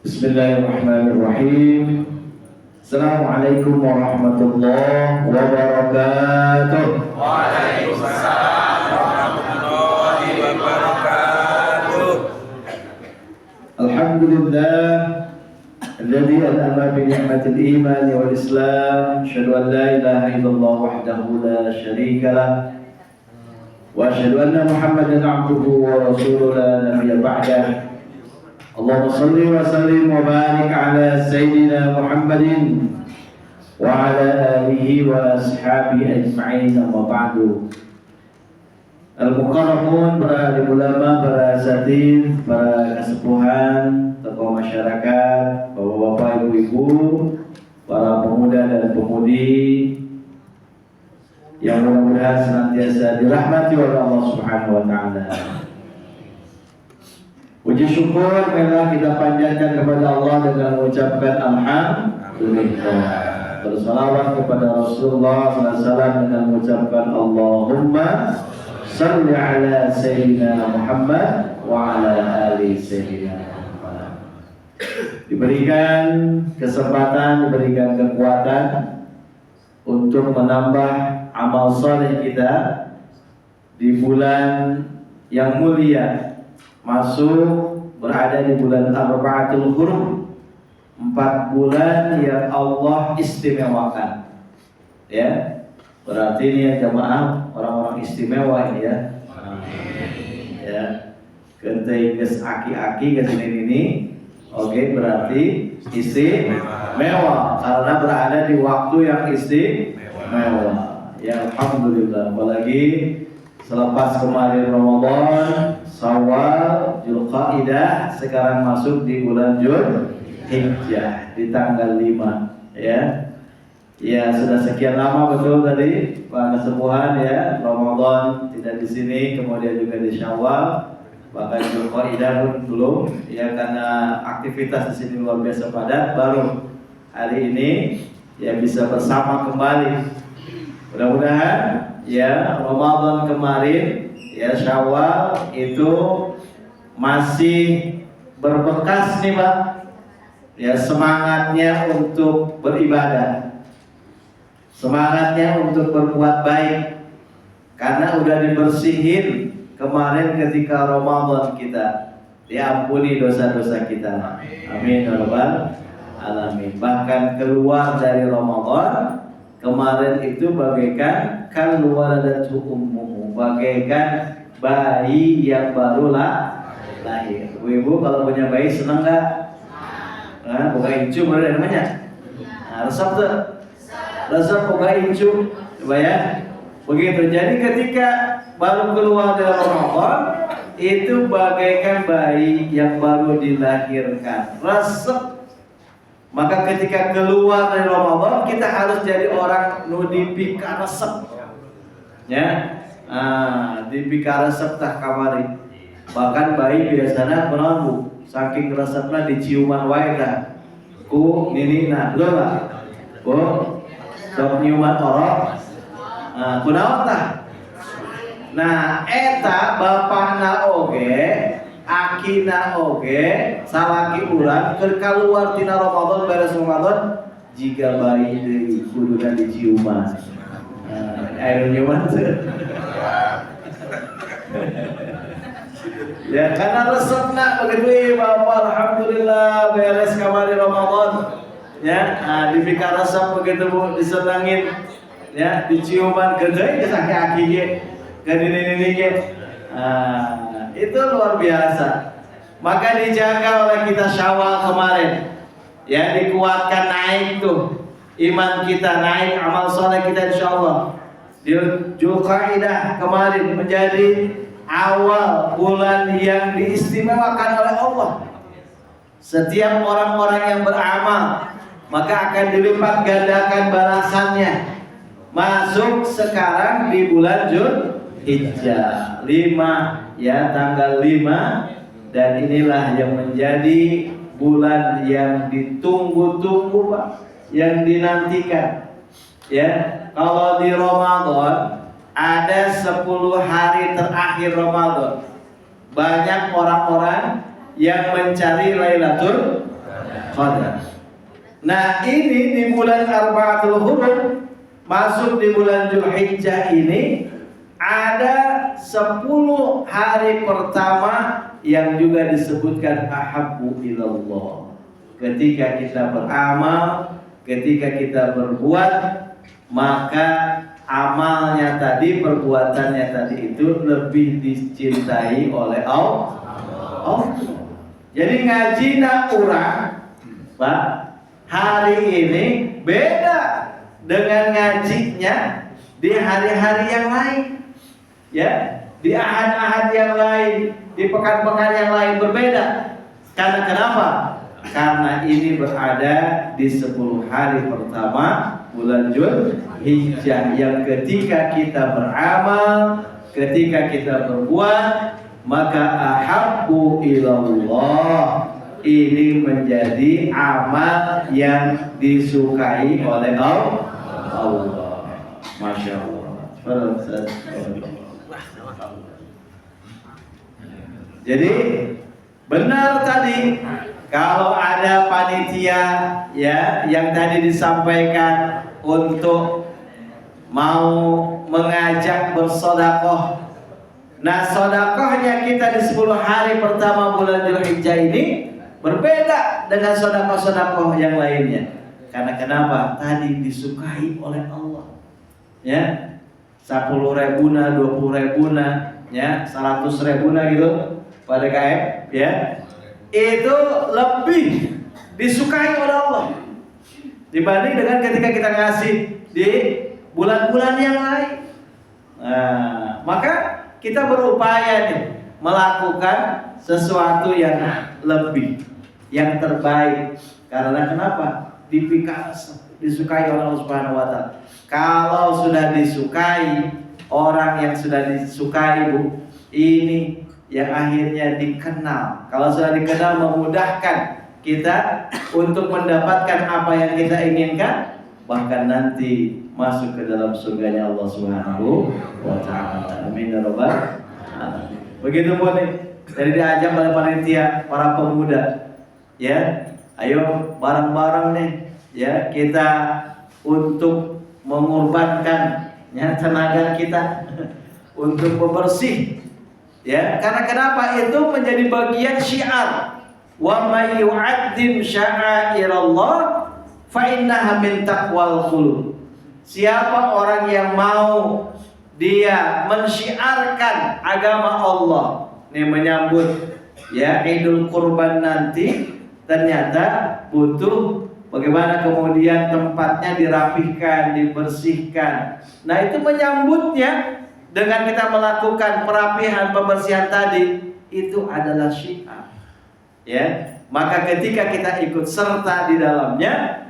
Bismillahirrahmanirrahim. Assalamualaikum warahmatullahi wabarakatuh. Waalaikumsalam warahmatullahi wabarakatuh. Alhamdulillah alladzi an'ama bi ni'matil iman wal islam. Asyhadu an la ilaha illallah wahdahu la syarika lah. Wa asyhadu anna Muhammadan 'abduhu wa rasuluhu la nabiyya ba'dah. Allahumma salli wa sallim wa barik ala sayyidina Muhammadin wa ala alihi wa ashabihi ajma'in, amma ba'du. Al-mukarramun, para alim ulama, para asatidz, para kesepuhan, tokoh masyarakat, bapak-bapak, ibu-ibu, para pemuda dan pemudi yang mudah-mudahan senantiasa dirahmati oleh Allah Subhanahu wa taala. Puji syukur marilah kita panjatkan kepada Allah dengan mengucapkan alhamdulillah. Bersalawat kepada Rasulullah SAW dengan mengucapkan Allahumma salli ala sayyidina Muhammad wa ala ali sayyidina Muhammad. Diberikan kesempatan, diberikan kekuatan untuk menambah amal soleh kita di bulan yang mulia, masuk berada di bulan Arba'atul Hurum, 4 bulan yang Allah istimewakan. Ya, berarti ini ya jamaah orang-orang istimewa ini ya. Ya, kentai geus aki-aki geus ini. Oke, berarti istimewa karena berada di waktu yang istimewa. Ya, alhamdulillah. Apalagi selepas kemarin Ramadan, Syawal, Dzulqa'dah, sekarang masuk di bulan Dzulhijjah di tanggal 5 ya. Ya, sudah sekian lama betul tadi Pak Kesepuhan ya, Ramadan tidak di sini, kemudian juga di Syawal, bahkan Dzulqa'dah pun belum ya, karena aktivitas di sini luar biasa padat. Baru hari ini ya bisa bersama kembali. Mudah-mudahan ya Ramadan kemarin ya, Syawal itu masih berbekas nih Pak ya, semangatnya untuk beribadah, semangatnya untuk berbuat baik, karena udah dibersihin kemarin ketika Ramadan kita, diampuni dosa-dosa kita. Amin ya rabbal alamin. Bahkan keluar dari Ramadan kemarin itu bagaikan kan waladatu ummuhu, bagaikan bayi yang baru lahir. Ibu kalau punya bayi senang nggak? Nah, buka incu baru namanya. Nah, resep tuh, resep buka incu, coba ya. Begitu. Jadi ketika baru keluar dari Ramadan itu bagaikan bayi yang baru dilahirkan. Resep. Maka ketika keluar dari Ramadan kita harus jadi orang nu dipika resep. Ya. Dipika resep tah kamari. Bahkan bayi biasanya kunaon Bu? Saking resepna diciuman wae tah. Ku ninina, betul enggak? Bu, sok nyiuman orok. Kunaon tah? Nah, eta bapakna oge, akina oge, salaki urang keur kaluar tina Ramadan, beres Ramadan jika bayi deui kuduna diciuman. Air nyiuman teh. Ya karena resepna begitu Bapak, alhamdulillah beres kamari Ramadan. Ya, dibika resep begitu Bu, disenangin. Ya, diciuman gede geus aki-aki ge, gadini-nini ge. Itu luar biasa. Maka dijaga oleh kita Syawal kemarin. Ya, dikuatkan naik tuh. Iman kita naik, amal soleh kita insyaallah. Di Dzulqa'dah kemarin menjadi awal bulan yang diistimewakan oleh Allah. Setiap orang-orang yang beramal maka akan dilipat gandakan balasannya. Masuk sekarang di bulan Dzulhijjah 5 ya, tanggal 5, dan inilah yang menjadi bulan yang ditunggu-tunggu Pak, yang dinantikan. Ya, kalau di Ramadan ada 10 hari terakhir Ramadan, banyak orang-orang yang mencari Lailatul Qadar. Nah, ini di bulan Arba'atul Hurum, masuk di bulan Dzulhijjah ini, ada 10 hari pertama yang juga disebutkan ahabbu ilallah. Ketika kita beramal, ketika kita berbuat, maka amalnya tadi, perbuatannya tadi itu lebih dicintai oleh Allah. Jadi ngaji nak urang, Pak, hari ini beda dengan ngajinya di hari-hari yang lain. Ya, di ahad-ahad yang lain, di pekan-pekan yang lain berbeda. Karena kenapa? Karena ini berada di 10 hari pertama bulan Dzulhijjah, yang ketika kita beramal, ketika kita berbuat, maka ahabbu ilallah, ini menjadi amal yang disukai oleh Allah. Masya Allah. Jadi benar tadi, kalau ada panitia ya yang tadi disampaikan untuk mau mengajak bersedekah. Nah, sedekahnya kita di 10 hari pertama bulan Dzulhijjah ini berbeda dengan sedekah-sedekah yang lainnya. Karena kenapa? Tadi disukai oleh Allah. Ya. 10.000 na, 20.000 na, ya, 100.000 na gitu pada KM, ya. Itu lebih disukai oleh Allah dibanding dengan ketika kita ngasih di bulan-bulan yang lain. Nah, maka kita berupaya nih melakukan sesuatu yang lebih, yang terbaik. Karena kenapa? Disukai oleh Allah Subhanahu wa Ta'ala. Kalau sudah disukai, orang yang sudah disukai, Bu, ini yang akhirnya dikenal. Kalau sudah dikenal, memudahkan kita untuk mendapatkan apa yang kita inginkan, bahkan nanti masuk ke dalam surganya Allah Subhanahu wa Ta'ala. Amin ya rabbal alamin. Begitu pun nih, dari diajak oleh panitia para pemuda, ya, ayo bareng-bareng nih, ya, kita untuk mengorbankan ya tenaga kita untuk bebersih, ya. Karena kenapa? Itu menjadi bagian syiar. Wa may yu'azzim sya'airallah fa innaha min taqwal qulub. Siapa orang yang mau dia mensyiarkan agama Allah, nih menyambut ya Idul Kurban nanti, ternyata butuh bagaimana kemudian tempatnya dirapihkan, dibersihkan. Nah, itu menyambutnya dengan kita melakukan perapihan, pembersihan tadi, itu adalah syiar. Ya, maka ketika kita ikut serta di dalamnya,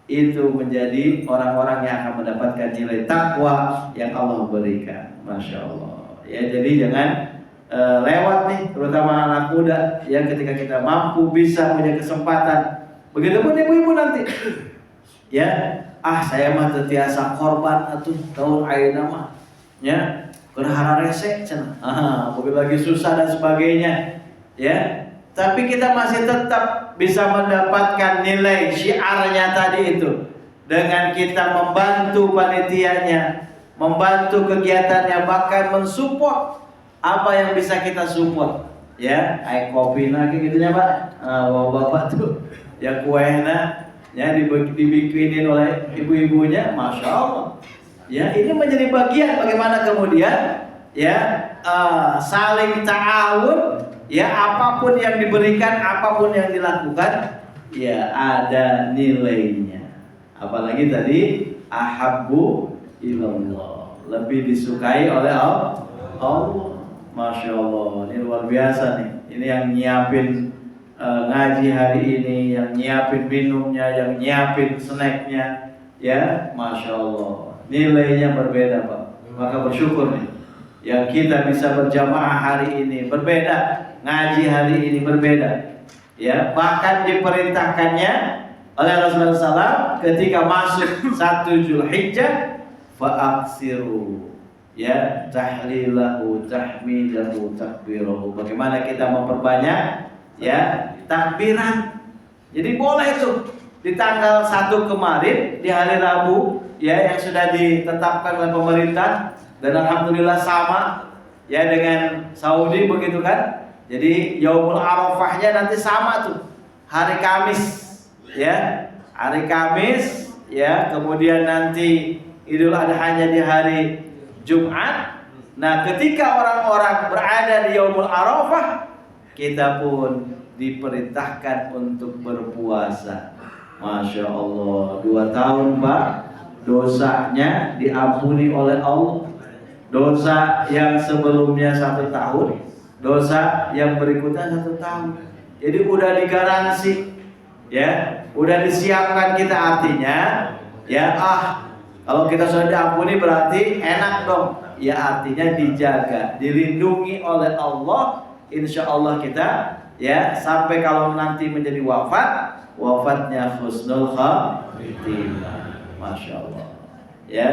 itu menjadi orang-orang yang akan mendapatkan nilai takwa yang Allah berikan. Masya Allah. Ya, jadi jangan lewat nih, terutama anak muda, yang ketika kita mampu bisa punya kesempatan. Begitupun ibu-ibu nanti, ya, saya mah tetiasa korban atuh tahun ayeuna mah, ya, berhara rese cenah, begitu lagi susah dan sebagainya, ya. Tapi kita masih tetap bisa mendapatkan nilai syiarnya tadi itu dengan kita membantu panitianya, membantu kegiatannya, bahkan mensupport apa yang bisa kita support, ya, air kopi lagi gitunya Pak, bapak tuh. Ya kuehna ya dibikinin oleh ibu-ibunya, masya Allah. Ya, ini menjadi bagian bagaimana kemudian ya saling ta'awun, ya, apapun yang diberikan, apapun yang dilakukan, ya ada nilainya. Apalagi tadi ahabbu ilallah, lebih disukai oleh Allah. Masya Allah, ini luar biasa nih. Ini yang nyiapin ngaji hari ini, yang nyiapin minumnya, yang nyiapin snacknya, ya, masya Allah, nilainya berbeda Pak. Maka bersyukur nih, yang kita bisa berjamaah hari ini berbeda, ngaji hari ini berbeda, ya. Bahkan diperintahkannya oleh Rasulullah SAW ketika masuk 1 Dzulhijjah, fa'aksiru, ya, tahlilahu, tahmidahu, takbirahu. Bagaimana kita memperbanyak, ya, takbiran, Jadi boleh tuh di tanggal 1 kemarin di hari Rabu ya yang sudah ditetapkan oleh pemerintah, dan alhamdulillah sama ya dengan Saudi begitu kan. Jadi Yaumul Arafahnya nanti sama tuh hari Kamis ya, hari Kamis ya, kemudian nanti Idul Adha-nya di hari Jumat. Nah, ketika orang-orang berada di Yaumul Arafah, kita pun diperintahkan untuk berpuasa. Masya Allah, 2 tahun Pak, dosanya diampuni oleh Allah. Dosa yang sebelumnya 1 tahun, dosa yang berikutnya 1 tahun. Jadi udah digaransi, ya, udah disiapkan kita, artinya, ya kalau kita sudah diampuni berarti enak dong. Ya artinya dijaga, dilindungi oleh Allah. Insya Allah kita ya sampai kalau nanti menjadi wafatnya husnul khatimah. Masya Allah. Ya,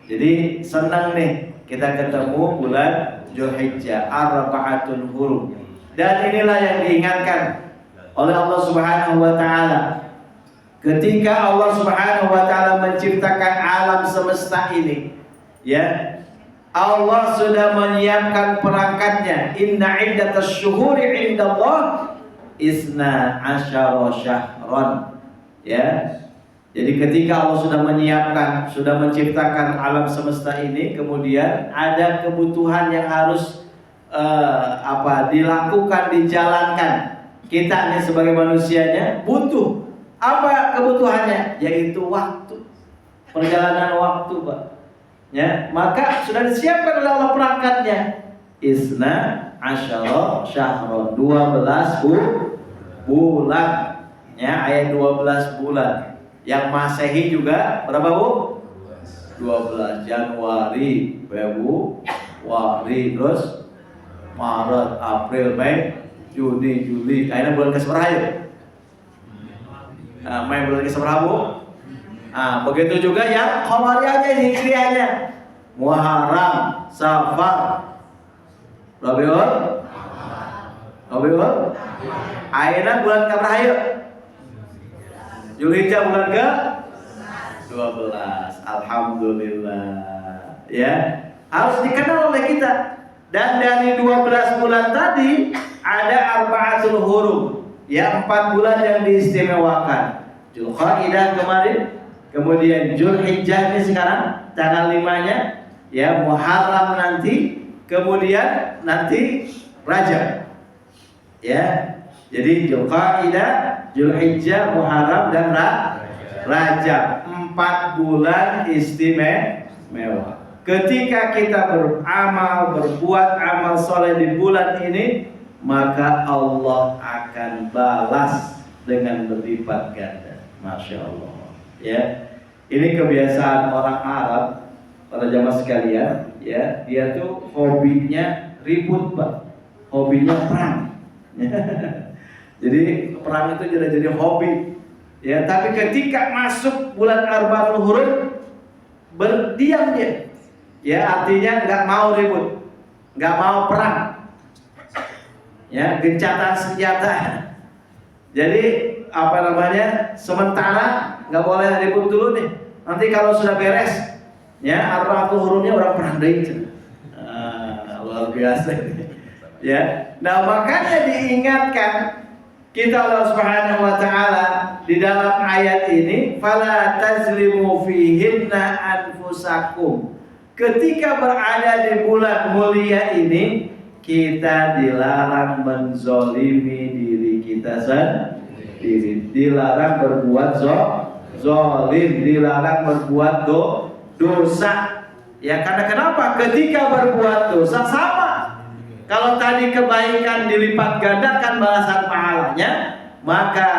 jadi senang nih kita ketemu bulan Dzulhijjah, Arba'atul Hurum. Dan inilah yang diingatkan oleh Allah Subhanahu wa taala. Ketika Allah Subhanahu wa taala menciptakan alam semesta ini, ya, Allah sudah menyiapkan perangkatnya. Inna iddatasy syuhuri 'indallah isna asyara syahran. Ya. Jadi ketika Allah sudah menyiapkan, sudah menciptakan alam semesta ini, kemudian ada kebutuhan yang harus dilakukan, dijalankan. Kita nih sebagai manusianya butuh. Apa kebutuhannya? Yaitu waktu. Perjalanan waktu, Pak. Ya, maka sudah disiapkan oleh Allah perangkatnya. Isna asyara syahron, 12 bulan. Ya, ayat 12 bulan. Yang Masehi juga berapa, Bu? 12. Januari, Februari, terus Maret, April, Mei, Juni, Juli. Akhirnya bulan ke-11 ya? Mei bulan ke-11, Bu? Begitu juga yang Qamariyahnya, Hijriahnya. Muharram, Safar, Rabiul. Akhirnya bulan keberapa yuk? Dzulhijjah bulan ke-12. Alhamdulillah. Ya, harus dikenal oleh kita. Dan dari 12 bulan tadi ada Arba'atul Hurum. Ya, 4 bulan yang diistimewakan. Dzulqa'dah kemarin, kemudian Dzulhijjah ini sekarang tanggal 5-nya, ya, Muharram nanti, kemudian nanti Rajab. Ya. Jadi Dzulqa'dah, Dzulhijjah, Muharram dan Rajab. 4 bulan istimewa. Ketika kita beramal, berbuat amal soleh di bulan ini, maka Allah akan balas dengan berlipat ganda. Masya Allah. Ya, ini kebiasaan orang Arab, para jamaah sekalian. Ya, dia tuh hobinya ribut, Pak. Hobinya perang. Jadi perang itu jadi hobi. Ya, tapi ketika masuk bulan Arba'atul Hurum, berdiam dia. Ya, artinya nggak mau ribut, nggak mau perang. Ya, gencatan senjata. Jadi sementara nggak boleh ribut dulu nih. Nanti kalau sudah beres, ya Arba'atul Hurumnya orang perang deh. Luar biasa. Ya, nah makanya diingatkan kita Allah Subhanahu wa taala di dalam ayat ini, fala tazlimu fihinna anfusakum. Ketika berada di bulan mulia ini, kita dilarang menzolimi diri kita sendiri, dilarang berbuat zolim, dilarang berbuat dosa. Ya, karena kenapa? Ketika berbuat dosa sama. Kalau tadi kebaikan dilipat gandakan balasan pahalanya, maka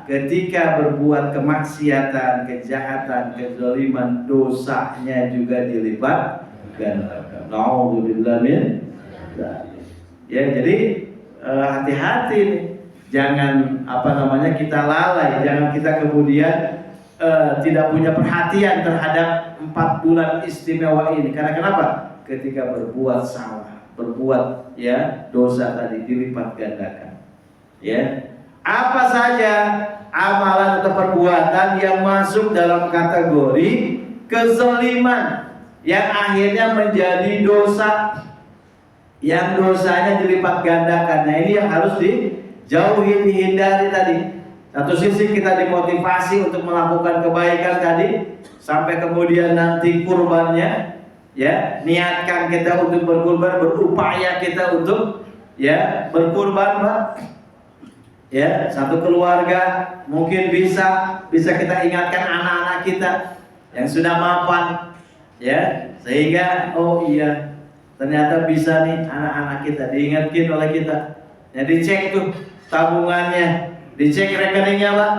ketika berbuat kemaksiatan, kejahatan, kezaliman, dosanya juga dilipat gandakan. Na'udzubillah min dzalik. Ya, jadi hati-hati nih. Jangan kita lalai, jangan kita kemudian tidak punya perhatian terhadap 4 bulan istimewa ini. Karena kenapa? Ketika berbuat salah, berbuat ya dosa tadi dilipat gandakan. Ya, Apa saja amalan atau perbuatan yang masuk dalam kategori kezaliman yang akhirnya menjadi dosa, yang dosanya dilipat gandakan. Nah, ini yang harus dijauhi, dihindari tadi. Satu sisi kita dimotivasi untuk melakukan kebaikan tadi, sampai kemudian nanti kurbannya, ya, niatkan kita untuk berkurban, berupaya kita untuk, ya, berkurban, Pak. Ya, satu keluarga mungkin bisa kita ingatkan anak-anak kita yang sudah mapan, ya, sehingga oh iya ternyata bisa nih anak-anak kita diingatkan oleh kita. Ya, dicek tuh tabungannya, dicek rekeningnya, Pak.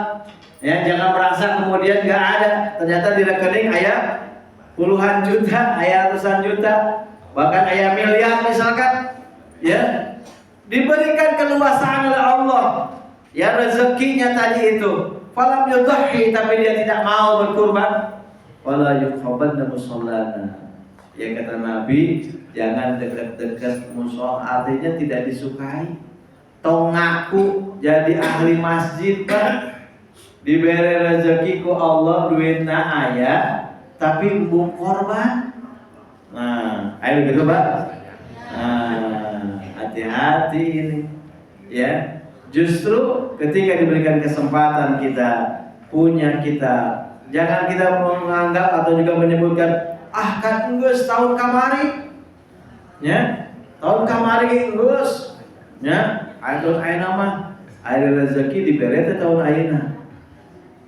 Ya, jangan merasa kemudian nggak ada, ternyata di rekening ayah puluhan juta, ayah ratusan juta, bahkan ayah miliar misalkan, ya, diberikan keluasaan oleh Allah. Ya, rezekinya tadi itu, falam yudhi, tapi dia tidak mau berkurban, wala yuqabanna musallana. Ya, kata Nabi, jangan dekat-dekat musola, artinya tidak disukai. Tong ngaku jadi ahli masjid, Pak, diberi rezeki ku Allah, duitna aya, tapi belum korban. Nah, ayo gitu, Pak. Nah, hati-hati ini, ya. Justru ketika diberikan kesempatan kita punya kita, jangan kita menganggap atau juga menyebutkan, ah kan enggeus tahun kamari, ya, tahun kamari enggeus, ya, tahun ayeuna mah aya rezeki dibere teh tahun ayeuna,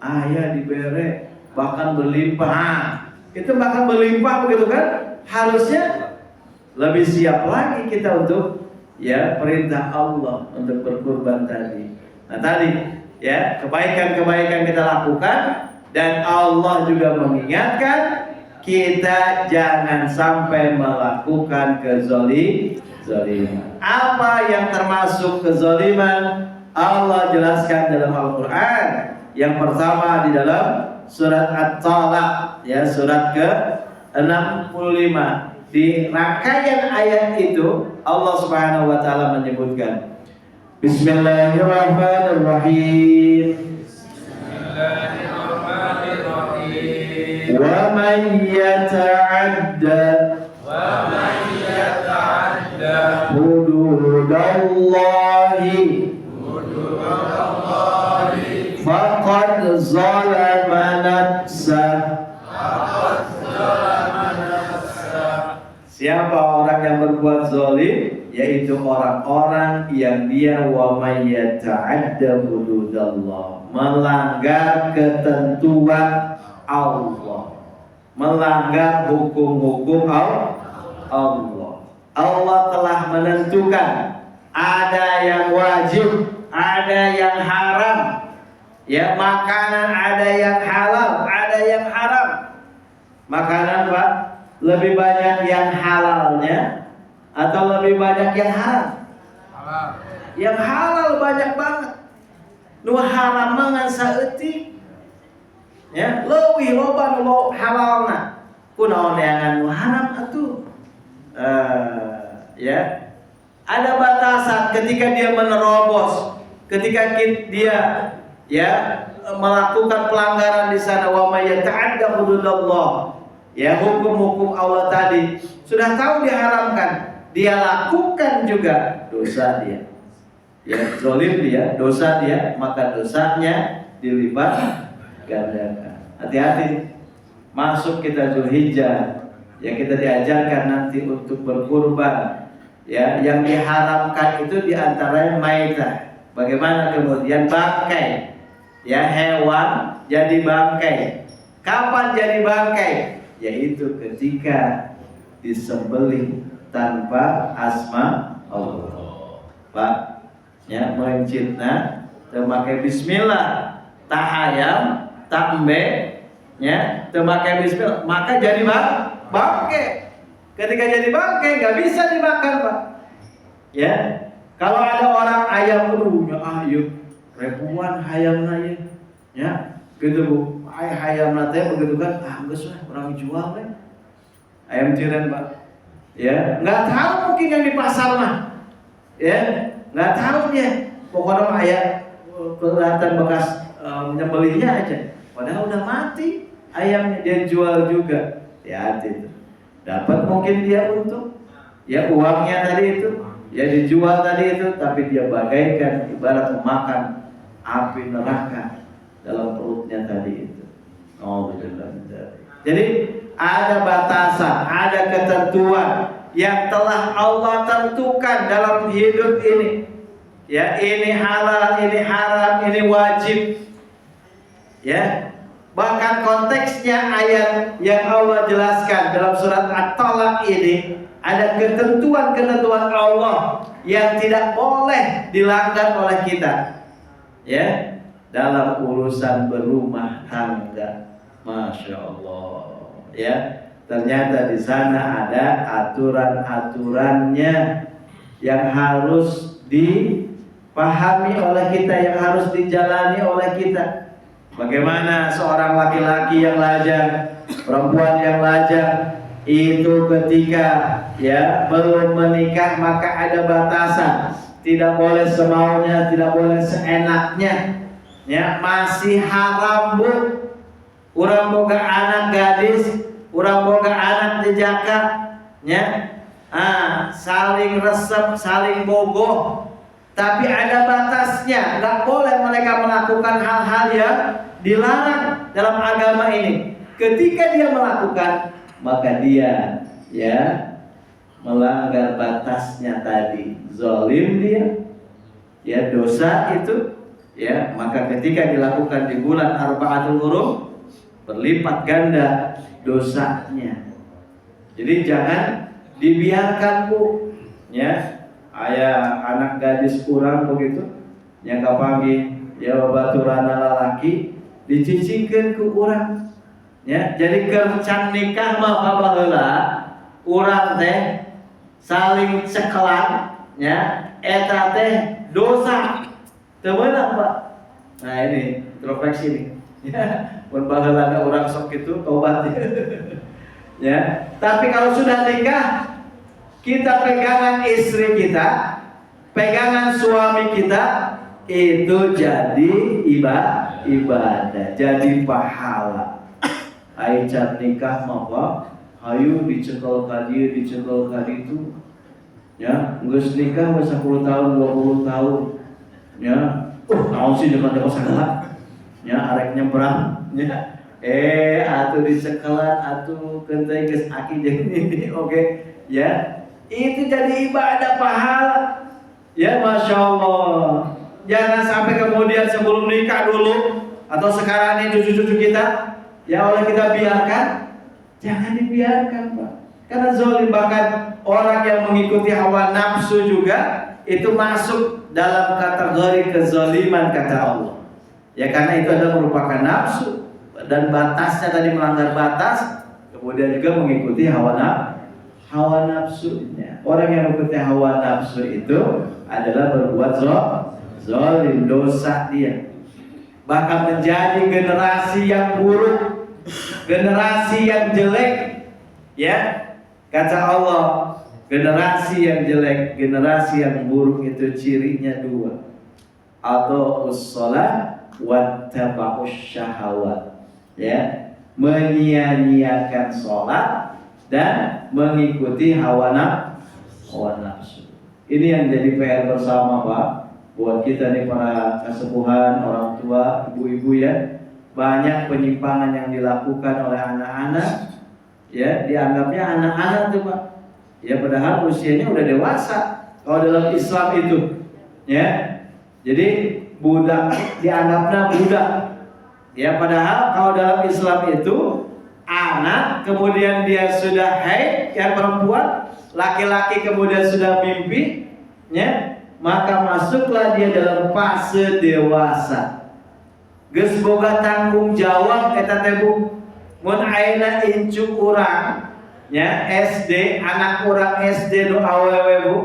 aya dibere bahkan berlimpah. Nah, itu bahkan berlimpah begitu kan? Harusnya lebih siap lagi kita untuk, ya, perintah Allah untuk berkurban tadi. Nah, tadi, ya, kebaikan-kebaikan kita lakukan, dan Allah juga mengingatkan kita jangan sampai melakukan kezaliman. Apa yang termasuk kezaliman? Allah jelaskan dalam Al-Quran. Yang pertama di dalam surat At-Talaq, ya, surat ke-65. Di rangkaian ayat itu Allah Subhanahu wa taala menyebutkan, Bismillahirrahmanirrahim. Bismillahirrahmanirrahim. Wa man yata'adda hududallahi faqad zalama nafsah. Siapa orang yang berbuat zalim, yaitu orang-orang yang dia wa may yata'adda hududallah, melanggar ketentuan Allah, melanggar hukum-hukum Allah. Allah telah menentukan ada yang wajib, ada yang haram, ya, makanan ada yang halal, ada yang haram. Makanan, Pak, lebih banyak yang halalnya atau lebih banyak yang haram? Halal. Yang halal banyak banget. Nu haram mah ngan saeutik. Ya, leuwih loba nu halalna. Kunaon neangan nu haram atuh? Ya. Ada batasan ketika dia menerobos, ketika dia, ya, melakukan pelanggaran di sana, wa may yata'adda hududallah. Ya, hukum-hukum Allah tadi sudah tahu diharamkan, dia lakukan juga, dosa dia. Ya, zalim dia, dosa dia, maka dosanya dilipat gandakan. Hati-hati, masuk kita Zulhijjah, ya, kita diajarkan nanti untuk berkurban. Ya, yang diharamkan itu diantaranya maitah. Bagaimana kemudian bangkai? Ya, hewan jadi bangkai. Kapan jadi bangkai? Yaitu ketika disembelih tanpa asma Allah, Pak, ya, mencitna temakai bismillah, tahayam, tambe, ya, temakai bismillah, maka jadi bangkai. Ketika jadi bangkai nggak bisa dimakan, Pak. Ya, kalau ada orang ayam berunya, ayo ribuan ayamnya, ya, gitu Bu. Ayam nate begitu kan, geus lah orang jual kan. Ayam tiren, Pak. Ya, nggak tahu mungkin yang di pasar mah. Ya, nggak tahu dia. Pokoknya ayam kelihatan bekas nyembelihnya aja. Padahal udah mati ayamnya, dia jual juga. Hati-hati itu. Dapat mungkin dia untung, ya uangnya tadi itu, ya dijual tadi itu, tapi dia bagaikan ibarat memakan api neraka dalam perutnya tadi itu. Oh betul. Jadi ada batasan, ada ketentuan yang telah Allah tentukan dalam hidup ini. Ya, ini halal, ini haram, ini wajib. Ya. Bahkan konteksnya ayat yang Allah jelaskan dalam surat At-Talaq ini ada ketentuan-ketentuan Allah yang tidak boleh dilanggar oleh kita. Ya, dalam urusan berumah tangga. Masya Allah. Ya, ternyata di sana ada aturan-aturannya yang harus dipahami oleh kita, yang harus dijalani oleh kita. Bagaimana seorang laki-laki yang lajang, perempuan yang lajang itu ketika ya belum menikah maka ada batasan, tidak boleh semaunya, tidak boleh seenaknya, ya masih haram bu. Urang boga anak gadis, urang boga anak jejaka, ya, saling resep, saling bogoh. Tapi ada batasnya, nggak boleh mereka melakukan hal-hal yang dilarang dalam agama ini. Ketika dia melakukan, maka dia ya melanggar batasnya tadi, zalim dia, ya dosa itu, ya maka ketika dilakukan di bulan Arba'atul Hurum berlipat ganda dosanya. Jadi jangan dibiarkan bu, ya. Ayah anak gadis kurang begitu yang kapangi ya babaturan lalaki dicicingkeun ku urang ya. Jadi kercan nikah mah babaheula urang teh saling cekelan ya, eta teh dosa teu meunang Pak. Nah ini introspeksi nih ya, mun baheula ada urang sok kitu tobat ya. Tapi kalau sudah nikah, kita pegangan istri kita, pegangan suami kita, itu jadi ibadah, jadi pahala. Ai can nikah mah hayu dicekel ka dieu, dicekel ka ditu. Ya, geus nikah geus 10 tahun, 20 tahun. Ya, naon sih depan sagala. Ya, arek nyebrang, ya. Atuh dicekelan, atuh keuteuy geus aki jeung ini, oke. Ya. Itu jadi ibadah pahala. Ya Masya Allah. Jangan sampai kemudian sebelum nikah dulu atau sekarang ini cucu-cucu kita ya oleh kita biarkan. Jangan dibiarkan Pak. Karena zalim, bahkan orang yang mengikuti hawa nafsu juga itu masuk dalam kategori kezaliman kata Allah. Ya karena itu adalah merupakan nafsu dan batasnya tadi melanggar batas, kemudian juga mengikuti hawa nafsunya. Orang yang mengikuti hawa nafsu itu adalah berbuat zalim, dosa dia. Bahkan menjadi generasi yang buruk, generasi yang jelek. Ya, kata Allah, generasi yang jelek, generasi yang buruk itu cirinya dua. Adha'us shalah wattaba'us syahawat. Ya, menyia-nyiakan sholat dan mengikuti hawa nafsu. Ini yang jadi PR bersama Pak, buat kita nih para kesepuhan, orang tua, ibu-ibu ya. Banyak penyimpangan yang dilakukan oleh anak-anak, ya dianggapnya anak-anak tuh Pak. Ya padahal usianya udah dewasa kalau dalam Islam itu, ya. Jadi budak dianggapnya budak. Ya padahal kalau dalam Islam itu anak, kemudian dia sudah haid, yang perempuan, laki-laki kemudian sudah mimpi, ya, maka masuklah dia dalam fase dewasa. Geus boga tanggung jawab eta teh Bu. Mun ayeuna incu urang, ya, SD, anak urang SD nu awewe Bu,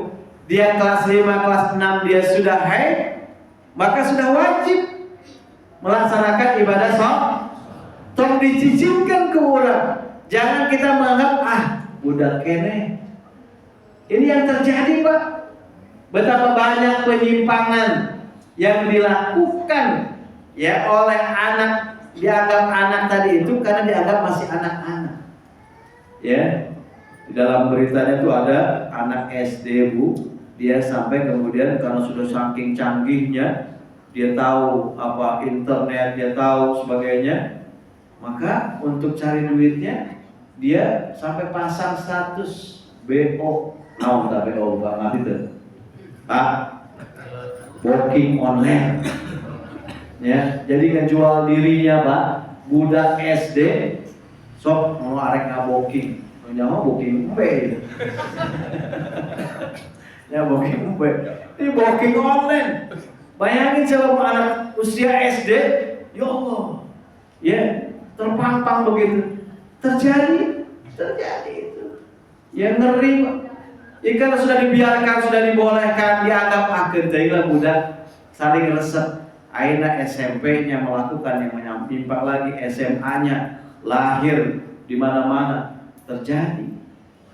dia kelas 5, kelas 6 dia sudah haid, maka sudah wajib melaksanakan ibadah sholat. Tong dicicipkan ke orang. Jangan kita menganggap budak kene. Ini yang terjadi Pak. Betapa banyak penyimpangan yang dilakukan ya oleh anak, dianggap anak tadi itu karena dianggap masih anak-anak. Ya, di dalam beritanya tuh ada anak SD Bu, dia sampai kemudian karena sudah saking canggihnya, dia tahu apa internet, dia tahu sebagainya, maka untuk cari duitnya dia sampai pasang status BO, tak BO nggak ngerti tuh, Pak, working online, ya, jadi ngejual dirinya Pak, budak SD, sok mau arek ngaboking, nyawa booking empe, ya booking empe, ini booking online. Bayangin coba anak usia SD, ya Allah, ya terpampang begitu, terjadi itu, ya ngeri Pak. Ya kalau sudah dibiarkan, sudah dibolehkan, dianggap akhir jadilah budak, saling resep. Akhirnya SMP-nya melakukan yang menyimpang lagi, SMA-nya lahir di mana-mana terjadi.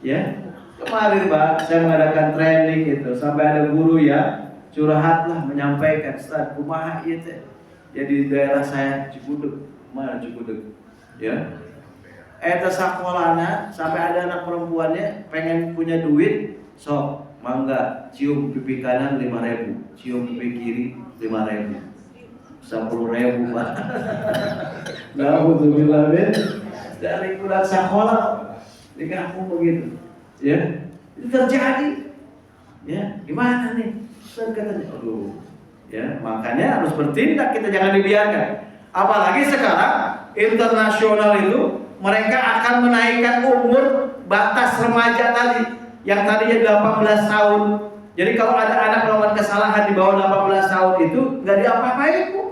Ya kemarin Pak, saya mengadakan training itu, sampai ada guru ya curhatlah menyampaikan, Ustaz, kumaha ieu teh. Ya di daerah saya Cibudeg, mana Cibudeg, ya. Eta sakolana sampai ada anak perempuannya pengen punya duit, sok mangga cium pipi kanan 5.000, cium pipi kiri 5.000, 10.000 Pak. Alhamdulillah dari bulan sekolah di kampung begitu, ya itu terjadi, ya gimana nih? Katanya, aduh, ya makanya harus bertindak, kita jangan dibiarkan. Apalagi sekarang internasional itu mereka akan menaikkan umur batas remaja tadi, yang tadinya 18 tahun. Jadi kalau ada anak melakukan kesalahan di bawah 18 tahun itu nggak diapa-apain Bu.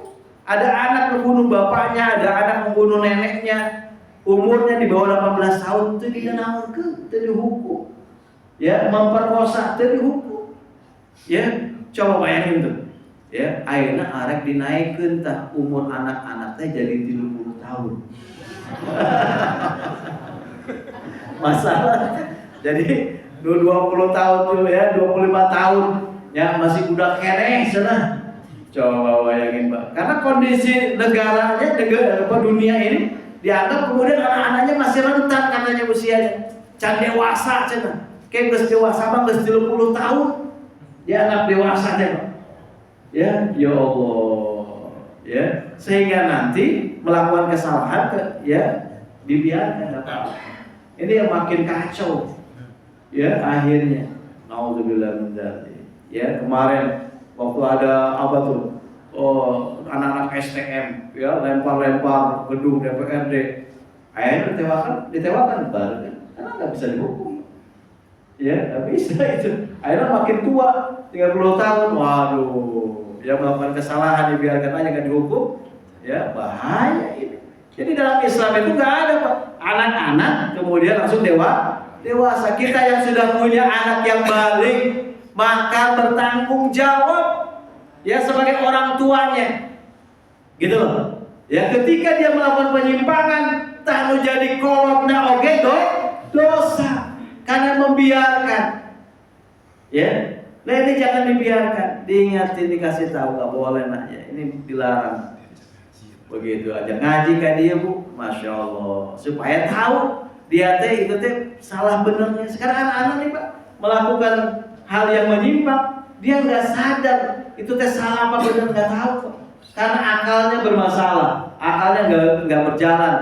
Ada anak membunuh bapaknya, ada anak membunuh neneknya, umurnya di bawah 18 tahun itu dinaunkeun, itu dihukum. Ya, memperkosa itu dihukum. Ya, coba bayangin tuh. Ya, akhirnya arek dinaikkeun tah umur anak-anak teh jadi 30 tahun. Masalah. Jadi 20 tahun dulu ya, 25 tahun ya masih budak keneh cenah. Coba bayangin Pak. Karena kondisi negaranya, dunia ini dianggap kemudian anak-anaknya masih rentan katanya usianya. Can dewasa cenah. Kayak geus dewasa mah geus 30 tahun. Dia anak dewasa teh Pak. Ya Allah. Ya, sehingga nanti melakukan kesalahan ya dibiarkan apa. Ini yang makin kacau. Ya, akhirnya naudzubillah min dzalik. Ya, kemarin waktu ada apa tuh? Oh, anak-anak STM ya lempar-lempar gedung DPRD. Akhirnya ditewakan baru kan? Karena nggak bisa dihukum. Ya, nggak bisa itu. Akhirnya makin tua, 30 tahun. Waduh, yang melakukan kesalahan dibiarkan aja nggak dihukum. Ya, bahaya ini. Jadi dalam Islam itu nggak ada Pak. Anak-anak kemudian langsung dewasa. Kita yang sudah punya anak yang balik, maka bertanggung jawab ya sebagai orang tuanya, gitu loh. Ya ketika dia melakukan penyimpangan, tak jadi kolotna oge dosa karena membiarkan. Ya, nah ini jangan dibiarkan, diingatin, dikasih tahu nggak boleh nak ya, ini dilarang. Begitu aja ngaji kan dia Bu, masya Allah, supaya tahu dia teh itu teh salah benernya. Sekarang anak-anak nih Pak melakukan hal yang menyimpang, dia nggak sadar itu teh salah apa benar, nggak tahu karena akalnya bermasalah, akalnya nggak berjalan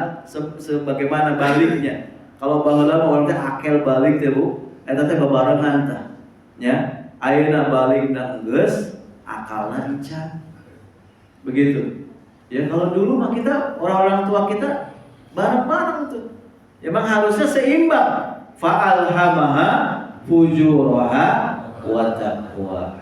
sebagaimana baliknya. Kalau baheula mah teh akal balik teh Bu, eta teh babarengan tah ya, ayeuna balikna geus akalna encan begitu ya. Kalau dulu mah kita orang-orang tua kita bareng-bareng tuh. Memang harusnya seimbang. Fa'alhamaha fujuraha wa taqwaha.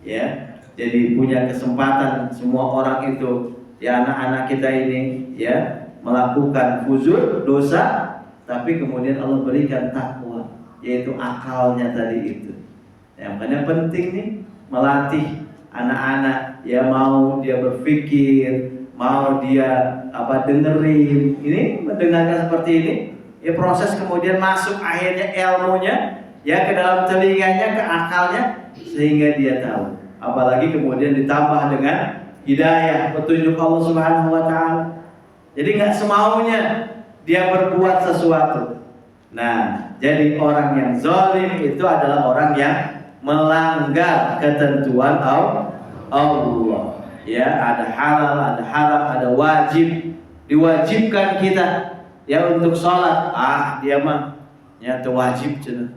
Ya, jadi punya kesempatan semua orang itu ya, anak-anak kita ini ya melakukan fujur, dosa, tapi kemudian Allah berikan takwa, yaitu akalnya tadi itu. Yang makanya penting nih melatih anak-anak ya, mau dia berpikir, mau dia dengerin, ini mendengarkan seperti ini ya, proses kemudian masuk akhirnya ilmunya ya ke dalam telinganya, ke akalnya, sehingga dia tahu apalagi kemudian ditambah dengan hidayah petunjuk Allah Subhanahu wa taala. Jadi nggak semaunya dia berbuat sesuatu. Nah, jadi orang yang zalim itu adalah orang yang melanggar ketentuan Allah. Ya, ada halal, ada haram, ada wajib. Diwajibkan kita ya untuk sholat. Dia mah nyata wajib cina.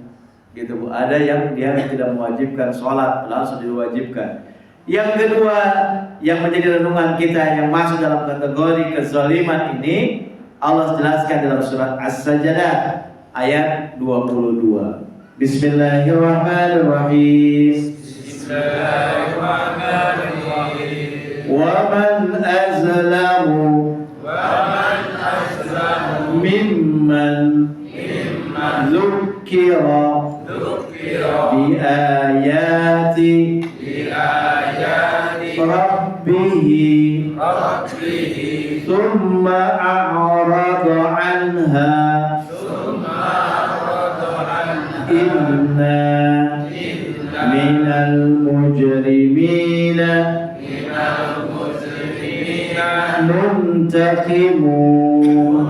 Gitu Bu. Ada yang dia tidak mewajibkan sholat, langsung diwajibkan. Yang kedua yang menjadi renungan kita yang masuk dalam kategori kezaliman ini, Allah jelaskan dalam surat As-Sajdah ayat 22. Bismillahirrahmanirrahim. Bismillahirrahmanirrahim. Wa man azlamu mimman dzukira bi ayati rabbihi thumma a'rada anha inna minal mujrimina muntaqimun.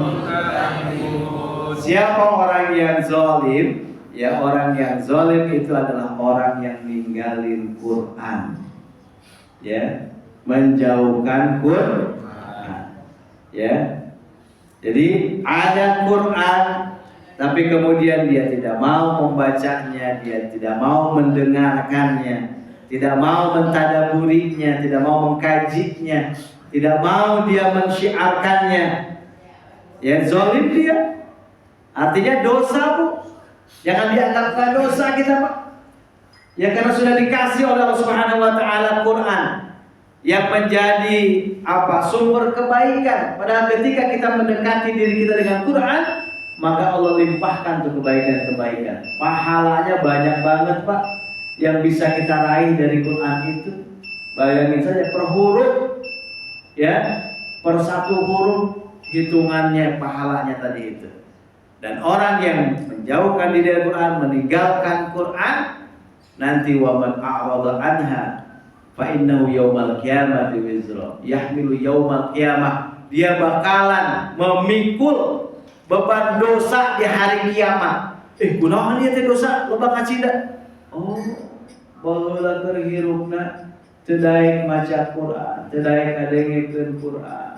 Siapa orang yang zalim? Ya, orang yang zalim itu adalah orang yang ninggalin Quran. Ya, menjauhkan Quran. Ya. Jadi ada Quran tapi kemudian dia tidak mau membacanya, dia tidak mau mendengarkannya, tidak mau mentadaburinya, tidak mau mengkajinya, tidak mau dia mensyiarkannya. Ya, zalim dia. Artinya dosa, Bu. Jangan dianggap dosa kita, Pak. Ya, karena sudah dikasih oleh Allah Subhanahu wa taala Quran yang menjadi sumber kebaikan. Padahal ketika kita mendekati diri kita dengan Quran, maka Allah limpahkan tuh kebaikan-kebaikan. Pahalanya banyak banget, Pak, yang bisa kita raih dari Quran itu. Bayangin saja per huruf, ya, per satu huruf hitungannya pahalanya tadi itu. Dan orang yang menjauhkan diri dari Quran, meninggalkan Quran, nanti wa man a'rada anha fa innahu yaumal qiyamati wizra yahmilu yaumal qiyamah. Dia bakalan memikul beban dosa di hari kiamat. Kunaon ieu teh dosa loba kacinda? Baheula keur hirupna teu daek maca Quran, teu daek ngadengkeun Quran,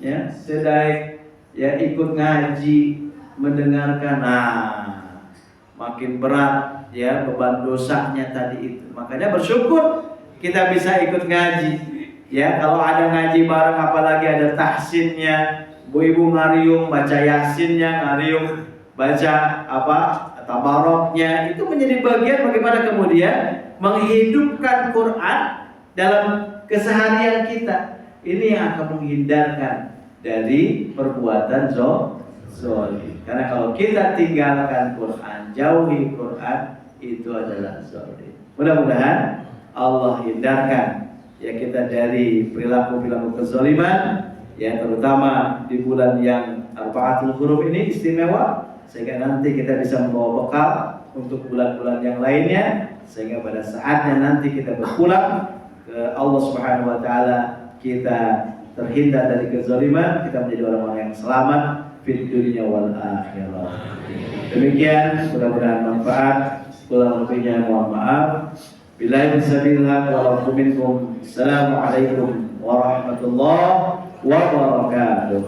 ya, teu daek ya ikut ngaji, mendengarkan. Makin berat ya beban dosanya tadi itu. Makanya bersyukur kita bisa ikut ngaji. Ya, kalau ada ngaji bareng, apalagi ada tahsinnya, ibu-ibu ngariung baca yasinnya, ngariung baca tabaroknya, itu menjadi bagian bagaimana kemudian menghidupkan Quran dalam keseharian kita. Ini yang akan menghindarkan dari perbuatan zalim. Karena kalau kita tinggalkan Quran, jauhi Quran, itu adalah zalim. Mudah-mudahan Allah hindarkan ya kita dari perilaku-perilaku kezaliman, ya, terutama di bulan yang Arba'atul Huruf ini istimewa, sehingga nanti kita bisa membawa bekal untuk bulan-bulan yang lainnya, sehingga pada saatnya nanti kita berpulang ke Allah Subhanahu wa taala, kita terhindar dari kezaliman, kita menjadi orang-orang yang selamat fid dunya wal akhirah. Demikian, mudah-mudahan manfaat. Kurang lebihnya mohon maaf. Billahi bismillah wa minkum. Assalamualaikum warahmatullahi wabarakatuh.